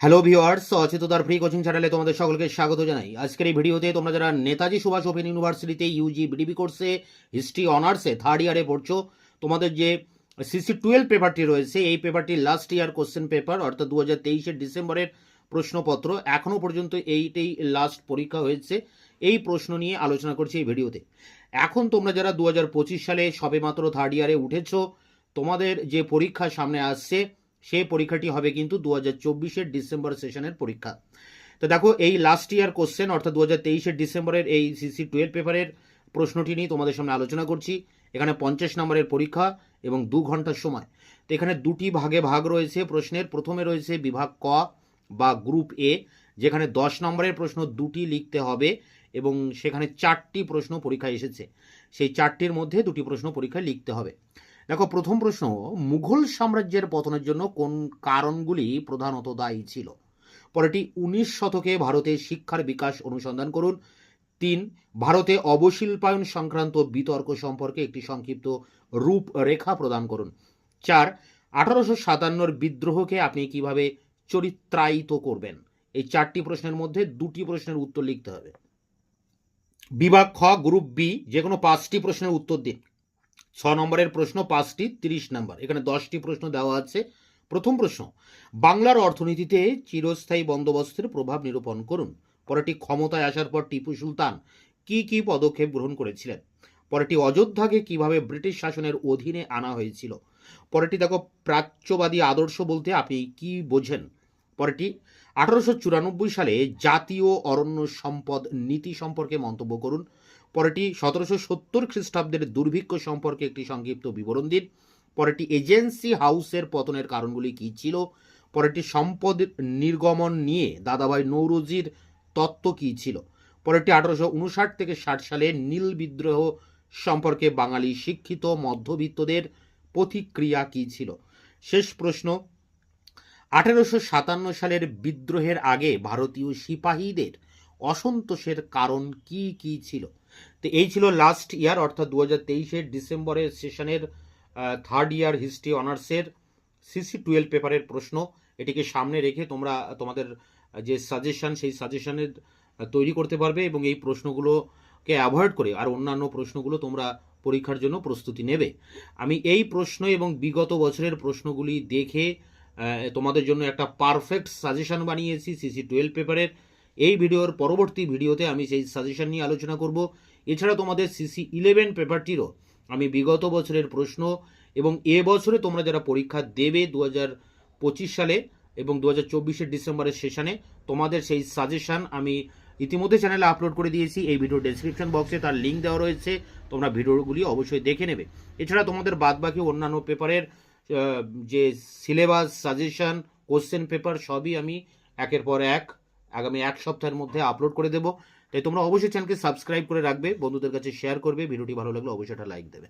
Hello viewers, অচেতনতার free coaching চ্যানেলে তোমাদের সকলকে স্বাগত জানাই। আজকের এই ভিডিওতে তোমরা যারা নেতাজি সুভাষ ওপেন ইউনিভার্সিটিতে ইউজি বিডিবি কোর্সে হিস্ট্রি অনার্সে থার্ড ইয়ারে পড়ছো, তোমাদের যে CC12 পেপারটি রয়েছে, এই পেপারটির লাস্ট ইয়ার কোশ্চেন পেপার অর্থাৎ 2023 ডিসেম্বরের প্রশ্নপত্র এখনও পর্যন্ত এইটাই লাস্ট পরীক্ষা হয়েছে। এই প্রশ্ন নিয়ে আলোচনা করছি এই ভিডিওতে। এখন তোমরা যারা 2025 সালে সবেমাত্র থার্ড ইয়ারে উঠেছো, তোমাদের যে পরীক্ষা সামনে আসছে সেই পরীক্ষাটি হবে কিন্তু 2024 ডিসেম্বর সেশনের পরীক্ষা। তো দেখো, এই লাস্ট ইয়ার কোশ্চেন অর্থাৎ 2023 ডিসেম্বরের এই CC12 পেপারের প্রশ্নটি নিয়ে তোমাদের সামনে আলোচনা করছি। এখানে 50 নম্বরের পরীক্ষা এবং 2 ঘন্টার সময়। তো এখানে দুটি ভাগে ভাগ রয়েছে প্রশ্নের। প্রথমে রয়েছে বিভাগ ক বা গ্রুপ এ, যেখানে 10 নম্বরের প্রশ্ন দুটি লিখতে হবে এবং সেখানে 4টি প্রশ্ন পরীক্ষায় এসেছে। সেই 4টির মধ্যে 2টি প্রশ্ন পরীক্ষায় লিখতে হবে। দেখো, প্রথম প্রশ্ন, মুঘল সাম্রাজ্যের পতনের জন্য কোন কারণগুলি প্রধানত দায়ী ছিল? পরেরটি, 19 শতকে ভারতে শিক্ষার বিকাশ অনুসন্ধান করুন। 3, ভারতে অবশিল্পায়ন সংক্রান্ত বিতর্ক সম্পর্কে একটি সংক্ষিপ্ত রূপরেখা প্রদান করুন। 4, 1857 বিদ্রোহকে আপনি কিভাবে চরিত্রায়িত করবেন? এই 4টি প্রশ্নের মধ্যে 2টি প্রশ্নের উত্তর লিখতে হবে। বিভাগ খ গ্রুপ বি, যে কোনো 5টি প্রশ্নের উত্তর দিন। 6 নম্বরের প্রশ্ন 5টি, 30 নম্বর। এখানে 10টি প্রশ্ন দেওয়া আছে। প্রথম প্রশ্ন, বাংলার অর্থনীতিতে চিরস্থায়ী বন্দোবস্তের প্রভাব নিরূপণ করুন। পরেরটি, ক্ষমতায় আসার পর টিপু সুলতান কি কি পদক্ষেপ গ্রহণ করেছিলেন? পরেরটি, অযোধ্যাকে কিভাবে ব্রিটিশ শাসনের অধীনে আনা হয়েছিল? পরেরটি দেখো, প্রাচ্যবাদী আদর্শ বলতে আপনি কি বোঝেন? পরেরটি, 1894 সালে জাতীয় অরণ্য সম্পদ নীতি সম্পর্কে মন্তব্য করুন। পরেরটি, 1770 খ্রিস্টাব্দের দুর্ভিক্ষ সম্পর্কে একটি সংক্ষিপ্ত বিবরণ দিন। পরেরটি, এজেন্সি হাউসের পতনের কারণগুলি কী ছিল? পরেরটি, সম্পদ নির্গমন নিয়ে দাদাভাই নৌরোজির তত্ত্ব কী ছিল? পরেরটি, 1859 থেকে 60 সালে নীল বিদ্রোহ সম্পর্কে বাঙালি শিক্ষিত মধ্যবিত্তদের প্রতিক্রিয়া কী ছিল? শেষ প্রশ্ন, 1857 সালের বিদ্রোহের আগে ভারতীয় সিপাহীদের অসন্তোষের কারণ কি কি ছিল? তো এই ছিল লাস্ট ইয়ার অর্থাৎ 2023 ডিসেম্বরের সেশনের থার্ড ইয়ার হিস্ট্রি অনার্সের CC12 পেপারের প্রশ্ন। এটিকে সামনে রেখে তোমরা তোমাদের যে সাজেশন সেই সাজেশনের তৈরি করতে পারবে এবং এই প্রশ্নগুলোকে অ্যাভয়েড করে আর অন্যান্য প্রশ্নগুলো তোমরা পরীক্ষার জন্য প্রস্তুতি নেবে। আমি এই প্রশ্ন এবং বিগত বছরের প্রশ্নগুলি দেখে তোমাদের জন্য একটা পারফেক্ট সাজেশন বানিয়েছি CC12 পেপারের। এই ভিডিওর পরবর্তী ভিডিওতে আমি সেই সাজেশন নিয়ে আলোচনা করব। এছাড়া তোমাদের CC11 পেপারটিরও আমি বিগত বছরের প্রশ্ন এবং এবছরে তোমরা যারা পরীক্ষা দেবে 2025 সালে এবং 2024 ডিসেম্বরের সেশনে, তোমাদের সেই সাজেশন আমি ইতিমধ্যে চ্যানেলে আপলোড করে দিয়েছি। এই ভিডিও ডেসক্রিপশন বক্সে তার লিঙ্ক দেওয়া রয়েছে, তোমরা ভিডিওগুলি অবশ্যই দেখে নেবে। এছাড়া তোমাদের বাদবাকি অন্যান্য পেপারের যে সিলেবাস, সাজেশন, কোশ্চেন পেপার সবই আমি একের পর এক আগামী 1 সপ্তাহের মধ্যে আপলোড করে দেবো। তাই তোমরা অবশ্যই চ্যানেলকে সাবস্ক্রাইব করে রাখবে, বন্ধুদের কাছে শেয়ার করবে, ভিডিওটি ভালো লাগলে অবশ্যই একটা লাইক দেবে।